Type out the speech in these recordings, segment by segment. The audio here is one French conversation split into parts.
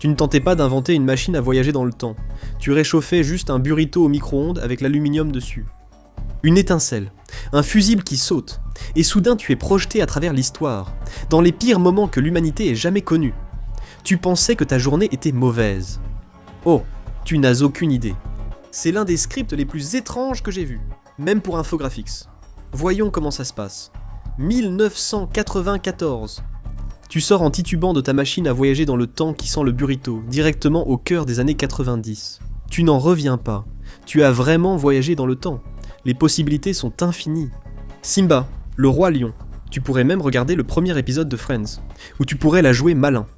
Tu ne tentais pas d'inventer une machine à voyager dans le temps. Tu réchauffais juste un burrito au micro-ondes avec l'aluminium dessus. Une étincelle, un fusible qui saute, et soudain tu es projeté à travers l'histoire, dans les pires moments que l'humanité ait jamais connus. Tu pensais que ta journée était mauvaise. Oh, tu n'as aucune idée. C'est l'un des scripts les plus étranges que j'ai vus, même pour Infographics. Voyons comment ça se passe. 1994. Tu sors en titubant de ta machine à voyager dans le temps qui sent le burrito, directement au cœur des années 90. Tu n'en reviens pas. Tu as vraiment voyagé dans le temps. Les possibilités sont infinies. Simba, le roi lion. Tu pourrais même regarder le premier épisode de Friends, où tu pourrais la jouer malin.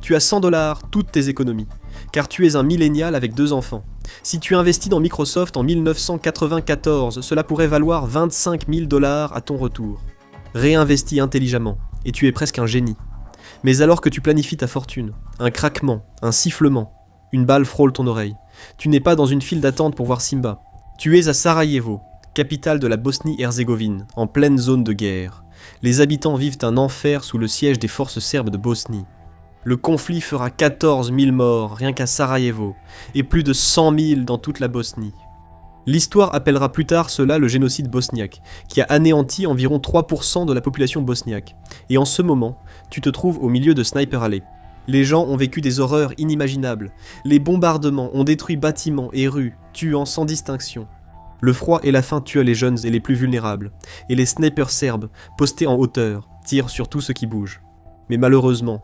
Tu as $100, toutes tes économies, car tu es un millénial avec 2 enfants. Si tu investis dans Microsoft en 1994, cela pourrait valoir $25 000 à ton retour. Réinvestis intelligemment, et tu es presque un génie. Mais alors que tu planifies ta fortune, un craquement, un sifflement, une balle frôle ton oreille. Tu n'es pas dans une file d'attente pour voir Simba. Tu es à Sarajevo, capitale de la Bosnie-Herzégovine, en pleine zone de guerre. Les habitants vivent un enfer sous le siège des forces serbes de Bosnie. Le conflit fera 14 000 morts rien qu'à Sarajevo, et plus de 100 000 dans toute la Bosnie. L'histoire appellera plus tard cela le génocide bosniaque, qui a anéanti environ 3% de la population bosniaque. Et en ce moment, tu te trouves au milieu de Sniper Alley. Les gens ont vécu des horreurs inimaginables. Les bombardements ont détruit bâtiments et rues, tuant sans distinction. Le froid et la faim tuent les jeunes et les plus vulnérables, et les snipers serbes, postés en hauteur, tirent sur tout ce qui bouge. Mais malheureusement,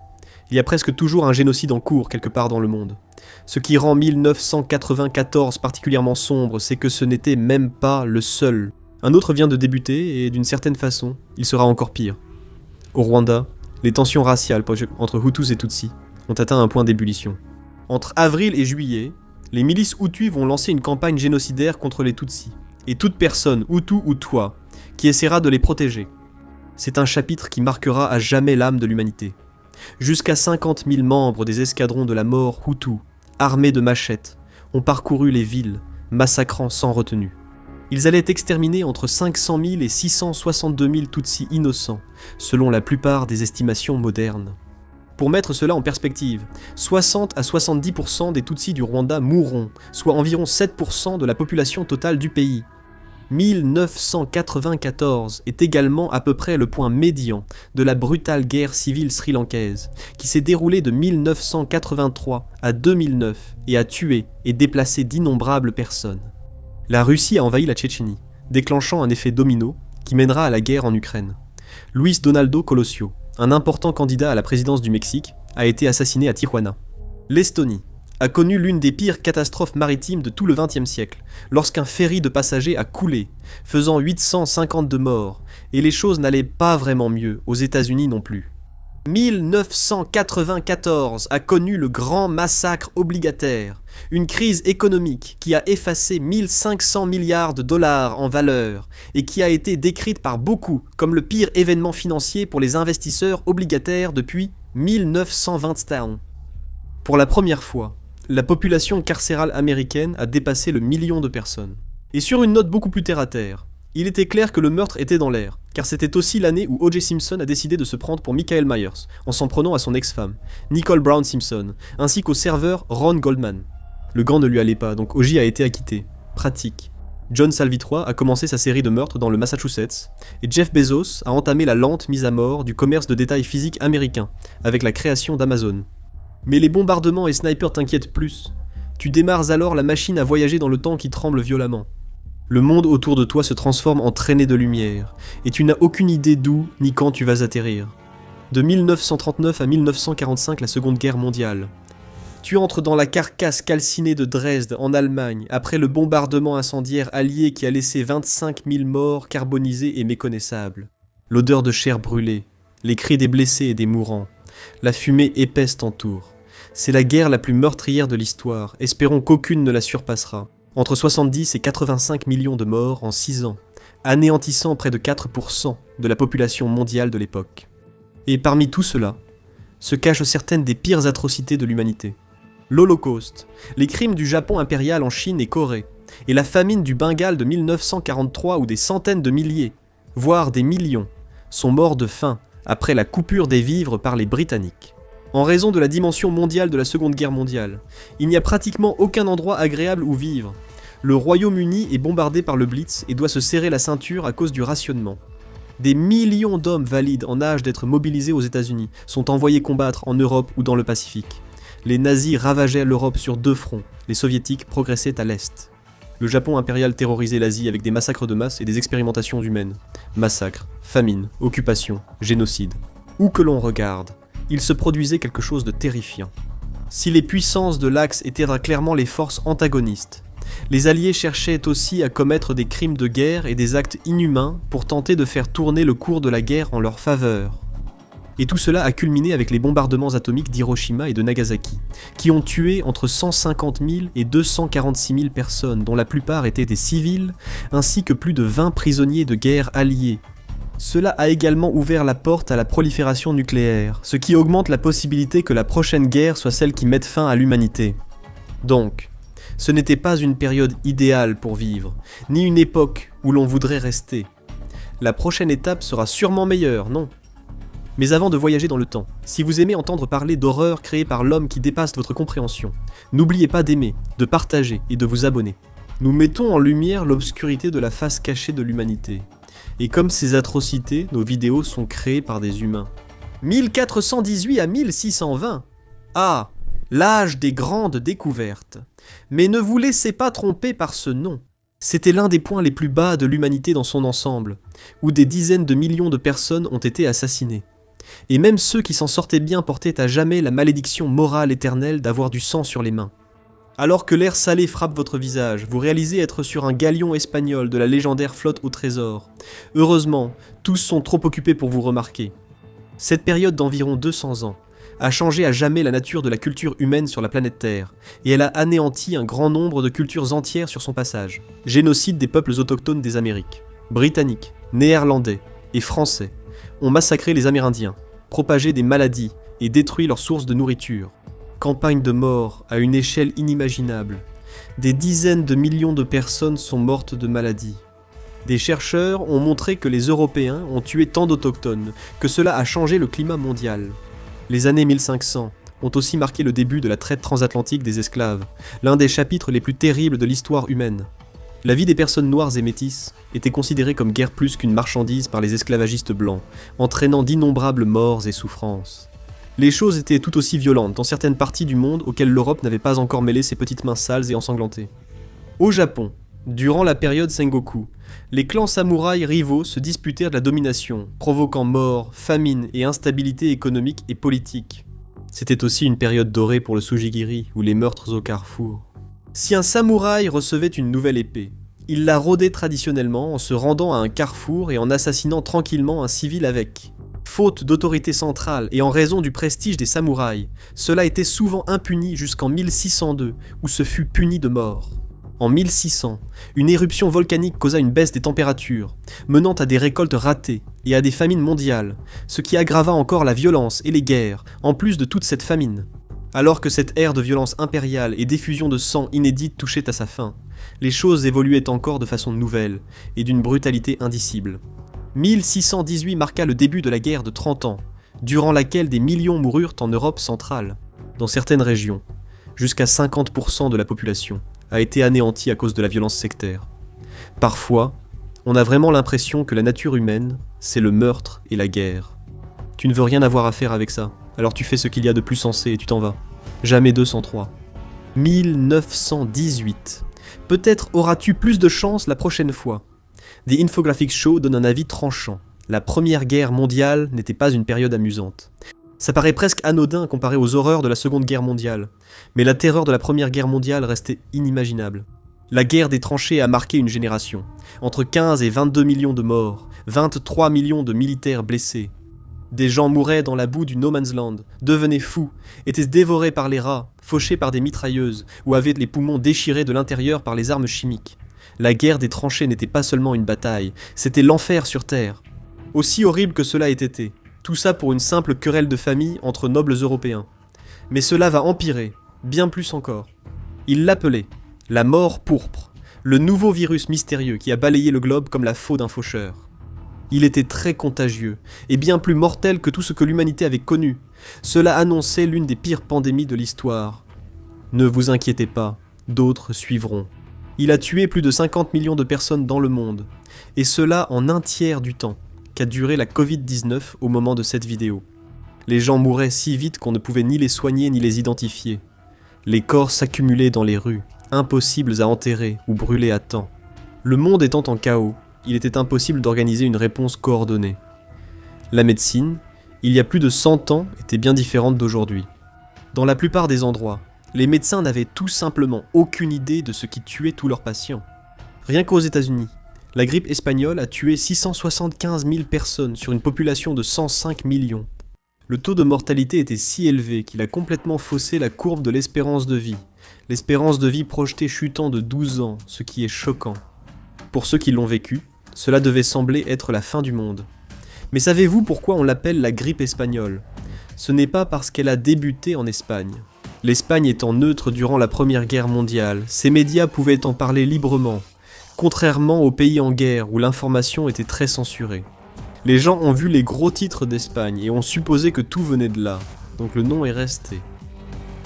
il y a presque toujours un génocide en cours quelque part dans le monde. Ce qui rend 1994 particulièrement sombre, c'est que ce n'était même pas le seul. Un autre vient de débuter et d'une certaine façon, il sera encore pire. Au Rwanda, les tensions raciales entre Hutus et Tutsis ont atteint un point d'ébullition. Entre avril et juillet, les milices Hutus vont lancer une campagne génocidaire contre les Tutsis, et toute personne, Hutu ou toi, qui essaiera de les protéger. C'est un chapitre qui marquera à jamais l'âme de l'humanité. Jusqu'à 50 000 membres des escadrons de la mort Hutus, armés de machettes, ont parcouru les villes, massacrant sans retenue. Ils allaient exterminer entre 500 000 et 662 000 Tutsis innocents, selon la plupart des estimations modernes. Pour mettre cela en perspective, 60 à 70% des Tutsis du Rwanda mourront, soit environ 7% de la population totale du pays. 1994 est également à peu près le point médian de la brutale guerre civile sri-lankaise, qui s'est déroulée de 1983 à 2009 et a tué et déplacé d'innombrables personnes. La Russie a envahi la Tchétchénie, déclenchant un effet domino qui mènera à la guerre en Ukraine. Luis Donaldo Colosio, un important candidat à la présidence du Mexique, a été assassiné à Tijuana. L'Estonie a connu l'une des pires catastrophes maritimes de tout le XXe siècle, lorsqu'un ferry de passagers a coulé, faisant 852 morts, et les choses n'allaient pas vraiment mieux aux États-Unis non plus. 1994 a connu le grand massacre obligataire, une crise économique qui a effacé 1500 milliards de dollars en valeur et qui a été décrite par beaucoup comme le pire événement financier pour les investisseurs obligataires depuis 1921. Pour la première fois, la population carcérale américaine a dépassé le million de personnes. Et sur une note beaucoup plus terre-à-terre, il était clair que le meurtre était dans l'air, car c'était aussi l'année où O.J. Simpson a décidé de se prendre pour Michael Myers, en s'en prenant à son ex-femme, Nicole Brown Simpson, ainsi qu'au serveur Ron Goldman. Le gant ne lui allait pas, donc O.J. a été acquitté. Pratique. John Salvitroy a commencé sa série de meurtres dans le Massachusetts, et Jeff Bezos a entamé la lente mise à mort du commerce de détail physique américain, avec la création d'Amazon. Mais les bombardements et snipers t'inquiètent plus. Tu démarres alors la machine à voyager dans le temps qui tremble violemment. Le monde autour de toi se transforme en traînée de lumière, et tu n'as aucune idée d'où ni quand tu vas atterrir. De 1939 à 1945, la Seconde Guerre mondiale. Tu entres dans la carcasse calcinée de Dresde, en Allemagne, après le bombardement incendiaire allié qui a laissé 25 000 morts carbonisés et méconnaissables. L'odeur de chair brûlée, les cris des blessés et des mourants. La fumée épaisse t'entoure. C'est la guerre la plus meurtrière de l'histoire, espérons qu'aucune ne la surpassera. Entre 70 et 85 millions de morts en 6 ans, anéantissant près de 4% de la population mondiale de l'époque. Et parmi tout cela, se cachent certaines des pires atrocités de l'humanité. L'Holocauste, les crimes du Japon impérial en Chine et Corée, et la famine du Bengale de 1943 où des centaines de milliers, voire des millions, sont morts de faim après la coupure des vivres par les Britanniques. En raison de la dimension mondiale de la Seconde Guerre mondiale, il n'y a pratiquement aucun endroit agréable où vivre. Le Royaume-Uni est bombardé par le Blitz et doit se serrer la ceinture à cause du rationnement. Des millions d'hommes valides en âge d'être mobilisés aux États-Unis sont envoyés combattre en Europe ou dans le Pacifique. Les nazis ravageaient l'Europe sur 2 fronts, les soviétiques progressaient à l'Est. Le Japon impérial terrorisait l'Asie avec des massacres de masse et des expérimentations humaines. Massacres, famine, occupation, génocide. Où que l'on regarde, il se produisait quelque chose de terrifiant. Si les puissances de l'Axe étaient clairement les forces antagonistes, les Alliés cherchaient aussi à commettre des crimes de guerre et des actes inhumains pour tenter de faire tourner le cours de la guerre en leur faveur. Et tout cela a culminé avec les bombardements atomiques d'Hiroshima et de Nagasaki, qui ont tué entre 150 000 et 246 000 personnes, dont la plupart étaient des civils, ainsi que plus de 20 prisonniers de guerre alliés. Cela a également ouvert la porte à la prolifération nucléaire, ce qui augmente la possibilité que la prochaine guerre soit celle qui mette fin à l'humanité. Donc, ce n'était pas une période idéale pour vivre, ni une époque où l'on voudrait rester. La prochaine étape sera sûrement meilleure, non ? Mais avant de voyager dans le temps, si vous aimez entendre parler d'horreurs créées par l'homme qui dépasse votre compréhension, n'oubliez pas d'aimer, de partager et de vous abonner. Nous mettons en lumière l'obscurité de la face cachée de l'humanité. Et comme ces atrocités, nos vidéos sont créées par des humains. 1418 à 1620 ? Ah, l'âge des grandes découvertes. Mais ne vous laissez pas tromper par ce nom. C'était l'un des points les plus bas de l'humanité dans son ensemble, où des dizaines de millions de personnes ont été assassinées. Et même ceux qui s'en sortaient bien portaient à jamais la malédiction morale éternelle d'avoir du sang sur les mains. Alors que l'air salé frappe votre visage, vous réalisez être sur un galion espagnol de la légendaire flotte au trésor. Heureusement, tous sont trop occupés pour vous remarquer. Cette période d'environ 200 ans a changé à jamais la nature de la culture humaine sur la planète Terre, et elle a anéanti un grand nombre de cultures entières sur son passage. Génocide des peuples autochtones des Amériques. Britanniques, Néerlandais et Français ont massacré les Amérindiens, propagé des maladies et détruit leurs sources de nourriture. Campagne de mort à une échelle inimaginable. Des dizaines de millions de personnes sont mortes de maladies. Des chercheurs ont montré que les Européens ont tué tant d'autochtones, que cela a changé le climat mondial. Les années 1500 ont aussi marqué le début de la traite transatlantique des esclaves, l'un des chapitres les plus terribles de l'histoire humaine. La vie des personnes noires et métisses était considérée comme guère plus qu'une marchandise par les esclavagistes blancs, entraînant d'innombrables morts et souffrances. Les choses étaient tout aussi violentes dans certaines parties du monde auxquelles l'Europe n'avait pas encore mêlé ses petites mains sales et ensanglantées. Au Japon, durant la période Sengoku, les clans samouraïs rivaux se disputèrent de la domination, provoquant morts, famine et instabilité économique et politique. C'était aussi une période dorée pour le Sujigiri, ou les meurtres au carrefour. Si un samouraï recevait une nouvelle épée, il la rôdait traditionnellement en se rendant à un carrefour et en assassinant tranquillement un civil avec. Faute d'autorité centrale et en raison du prestige des samouraïs, cela était souvent impuni jusqu'en 1602, où ce fut puni de mort. En 1600, une éruption volcanique causa une baisse des températures, menant à des récoltes ratées et à des famines mondiales, ce qui aggrava encore la violence et les guerres, en plus de toute cette famine. Alors que cette ère de violence impériale et d'effusion de sang inédite touchait à sa fin, les choses évoluaient encore de façon nouvelle et d'une brutalité indicible. 1618 marqua le début de la guerre de 30 ans, durant laquelle des millions moururent en Europe centrale. Dans certaines régions, jusqu'à 50% de la population a été anéantie à cause de la violence sectaire. Parfois, on a vraiment l'impression que la nature humaine, c'est le meurtre et la guerre. Tu ne veux rien avoir à faire avec ça, alors tu fais ce qu'il y a de plus sensé et tu t'en vas. Jamais 203. 1918. Peut-être auras-tu plus de chance la prochaine fois. The Infographic Show donne un avis tranchant. La Première Guerre mondiale n'était pas une période amusante. Ça paraît presque anodin comparé aux horreurs de la Seconde Guerre mondiale, mais la terreur de la Première Guerre mondiale restait inimaginable. La guerre des tranchées a marqué une génération. Entre 15 et 22 millions de morts, 23 millions de militaires blessés. Des gens mouraient dans la boue du No Man's Land, devenaient fous, étaient dévorés par les rats, fauchés par des mitrailleuses, ou avaient les poumons déchirés de l'intérieur par les armes chimiques. La guerre des tranchées n'était pas seulement une bataille, c'était l'enfer sur Terre. Aussi horrible que cela ait été, tout ça pour une simple querelle de famille entre nobles européens. Mais cela va empirer, bien plus encore. Ils l'appelaient la mort pourpre, le nouveau virus mystérieux qui a balayé le globe comme la faux d'un faucheur. Il était très contagieux, et bien plus mortel que tout ce que l'humanité avait connu. Cela annonçait l'une des pires pandémies de l'histoire. Ne vous inquiétez pas, d'autres suivront. Il a tué plus de 50 millions de personnes dans le monde, et cela en un tiers du temps qu'a duré la Covid-19 au moment de cette vidéo. Les gens mouraient si vite qu'on ne pouvait ni les soigner ni les identifier. Les corps s'accumulaient dans les rues, impossibles à enterrer ou brûler à temps. Le monde étant en chaos, il était impossible d'organiser une réponse coordonnée. La médecine, il y a plus de 100 ans, était bien différente d'aujourd'hui. Dans la plupart des endroits, les médecins n'avaient tout simplement aucune idée de ce qui tuait tous leurs patients. Rien qu'aux États-Unis, la grippe espagnole a tué 675 000 personnes sur une population de 105 millions. Le taux de mortalité était si élevé qu'il a complètement faussé la courbe de l'espérance de vie. L'espérance de vie projetée chutant de 12 ans, ce qui est choquant. Pour ceux qui l'ont vécu, cela devait sembler être la fin du monde. Mais savez-vous pourquoi on l'appelle la grippe espagnole ? Ce n'est pas parce qu'elle a débuté en Espagne. L'Espagne étant neutre durant la Première Guerre mondiale, ses médias pouvaient en parler librement, contrairement aux pays en guerre où l'information était très censurée. Les gens ont vu les gros titres d'Espagne et ont supposé que tout venait de là, donc le nom est resté.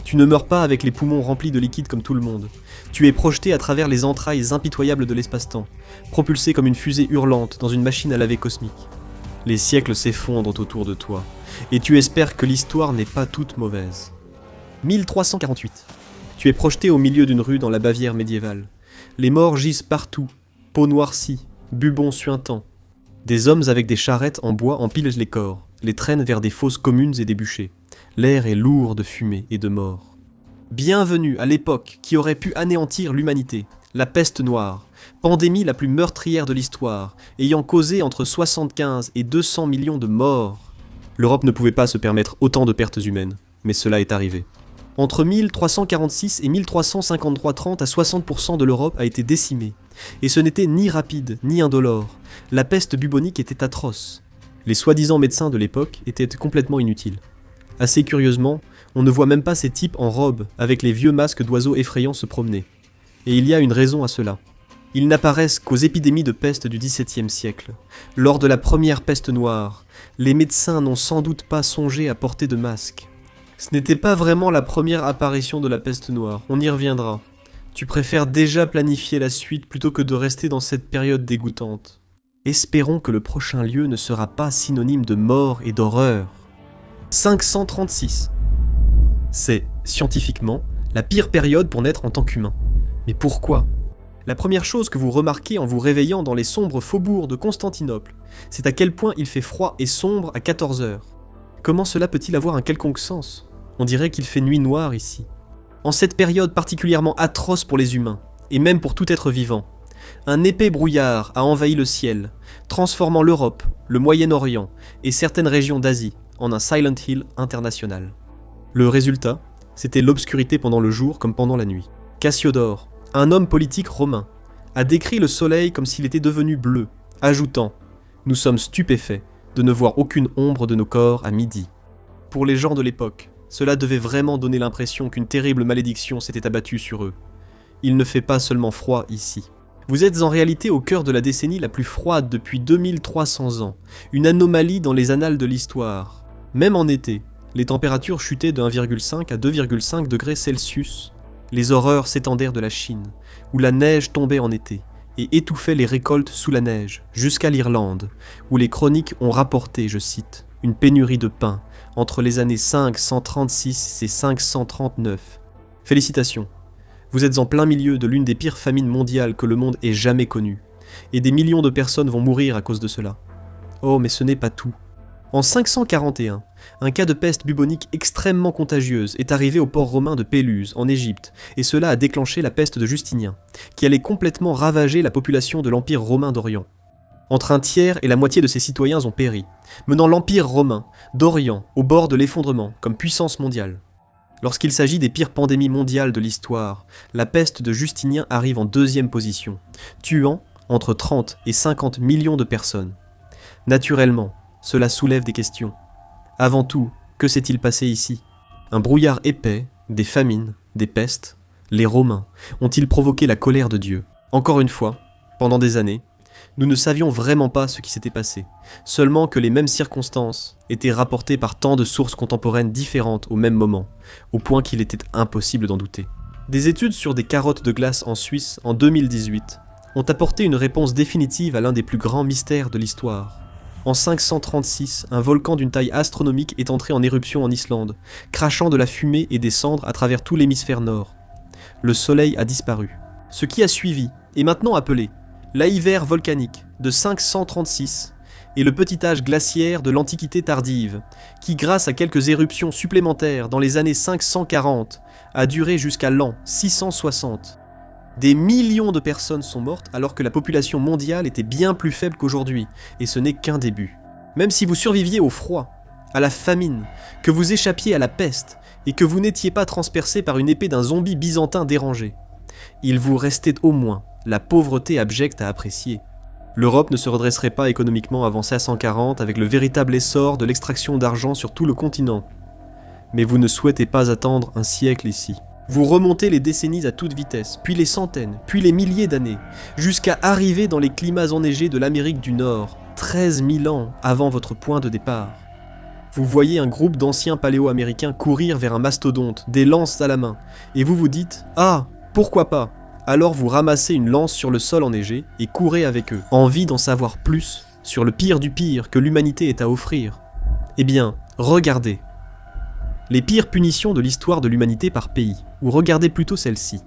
Tu ne meurs pas avec les poumons remplis de liquide comme tout le monde. Tu es projeté à travers les entrailles impitoyables de l'espace-temps, propulsé comme une fusée hurlante dans une machine à laver cosmique. Les siècles s'effondrent autour de toi, et tu espères que l'histoire n'est pas toute mauvaise. 1348. Tu es projeté au milieu d'une rue dans la Bavière médiévale. Les morts gisent partout, peau noircie, bubons suintants. Des hommes avec des charrettes en bois empilent les corps, les traînent vers des fosses communes et des bûchers. L'air est lourd de fumée et de mort. Bienvenue à l'époque qui aurait pu anéantir l'humanité, la peste noire, pandémie la plus meurtrière de l'histoire, ayant causé entre 75 et 200 millions de morts. L'Europe ne pouvait pas se permettre autant de pertes humaines, mais cela est arrivé. Entre 1346 et 1353-30 à 60% de l'Europe a été décimée, et ce n'était ni rapide ni indolore. La peste bubonique était atroce. Les soi-disant médecins de l'époque étaient complètement inutiles. Assez curieusement, on ne voit même pas ces types en robe, avec les vieux masques d'oiseaux effrayants se promener. Et il y a une raison à cela. Ils n'apparaissent qu'aux épidémies de peste du XVIIe siècle. Lors de la première peste noire, les médecins n'ont sans doute pas songé à porter de masques. Ce n'était pas vraiment la première apparition de la peste noire, on y reviendra. Tu préfères déjà planifier la suite plutôt que de rester dans cette période dégoûtante. Espérons que le prochain lieu ne sera pas synonyme de mort et d'horreur. 536. C'est, scientifiquement, la pire période pour naître en tant qu'humain. Mais pourquoi ? La première chose que vous remarquez en vous réveillant dans les sombres faubourgs de Constantinople, c'est à quel point il fait froid et sombre à 14 heures. Comment cela peut-il avoir un quelconque sens ? On dirait qu'il fait nuit noire ici. En cette période particulièrement atroce pour les humains, et même pour tout être vivant, un épais brouillard a envahi le ciel, transformant l'Europe, le Moyen-Orient et certaines régions d'Asie en un Silent Hill international. Le résultat, c'était l'obscurité pendant le jour comme pendant la nuit. Cassiodore, un homme politique romain, a décrit le soleil comme s'il était devenu bleu, ajoutant « Nous sommes stupéfaits de ne voir aucune ombre de nos corps à midi ». Pour les gens de l'époque, cela devait vraiment donner l'impression qu'une terrible malédiction s'était abattue sur eux. Il ne fait pas seulement froid ici. Vous êtes en réalité au cœur de la décennie la plus froide depuis 2300 ans, une anomalie dans les annales de l'histoire. Même en été, les températures chutaient de 1,5 à 2,5 degrés Celsius. Les horreurs s'étendèrent de la Chine, où la neige tombait en été, et étouffait les récoltes sous la neige, jusqu'à l'Irlande, où les chroniques ont rapporté, je cite, une pénurie de pain entre les années 536 et 539. Félicitations, vous êtes en plein milieu de l'une des pires famines mondiales que le monde ait jamais connues, et des millions de personnes vont mourir à cause de cela. Oh, mais ce n'est pas tout. En 541, un cas de peste bubonique extrêmement contagieuse est arrivé au port romain de Péluse, en Égypte, et cela a déclenché la peste de Justinien, qui allait complètement ravager la population de l'Empire romain d'Orient. Entre un tiers et la moitié de ses citoyens ont péri, menant l'Empire romain d'Orient au bord de l'effondrement comme puissance mondiale. Lorsqu'il s'agit des pires pandémies mondiales de l'histoire, la peste de Justinien arrive en deuxième position, tuant entre 30 et 50 millions de personnes. Naturellement, cela soulève des questions. Avant tout, que s'est-il passé ici ? Un brouillard épais, des famines, des pestes. Les Romains ont-ils provoqué la colère de Dieu ? Encore une fois, pendant des années, Nous ne savions vraiment pas ce qui s'était passé, seulement que les mêmes circonstances étaient rapportées par tant de sources contemporaines différentes au même moment, au point qu'il était impossible d'en douter. Des études sur des carottes de glace en Suisse en 2018 ont apporté une réponse définitive à l'un des plus grands mystères de l'histoire. En 536, un volcan d'une taille astronomique est entré en éruption en Islande, crachant de la fumée et des cendres à travers tout l'hémisphère nord. Le soleil a disparu. Ce qui a suivi est maintenant appelé l'Hiver volcanique de 536 et le petit âge glaciaire de l'Antiquité tardive, qui grâce à quelques éruptions supplémentaires dans les années 540 a duré jusqu'à l'an 660. Des millions de personnes sont mortes alors que la population mondiale était bien plus faible qu'aujourd'hui, et ce n'est qu'un début. Même si vous surviviez au froid, à la famine, que vous échappiez à la peste, et que vous n'étiez pas transpercé par une épée d'un zombie byzantin dérangé, il vous restait au moins la pauvreté abjecte à apprécier. L'Europe ne se redresserait pas économiquement avant 540 avec le véritable essor de l'extraction d'argent sur tout le continent. Mais vous ne souhaitez pas attendre un siècle ici. Vous remontez les décennies à toute vitesse, puis les centaines, puis les milliers d'années, jusqu'à arriver dans les climats enneigés de l'Amérique du Nord, 13 000 ans avant votre point de départ. Vous voyez un groupe d'anciens paléo-américains courir vers un mastodonte, des lances à la main, et vous vous dites « Ah, pourquoi pas ?» Alors vous ramassez une lance sur le sol enneigé et courez avec eux, envie d'en savoir plus sur le pire du pire que l'humanité est à offrir. Eh bien, regardez. Les pires punitions de l'histoire de l'humanité par pays, ou regardez plutôt celle-ci.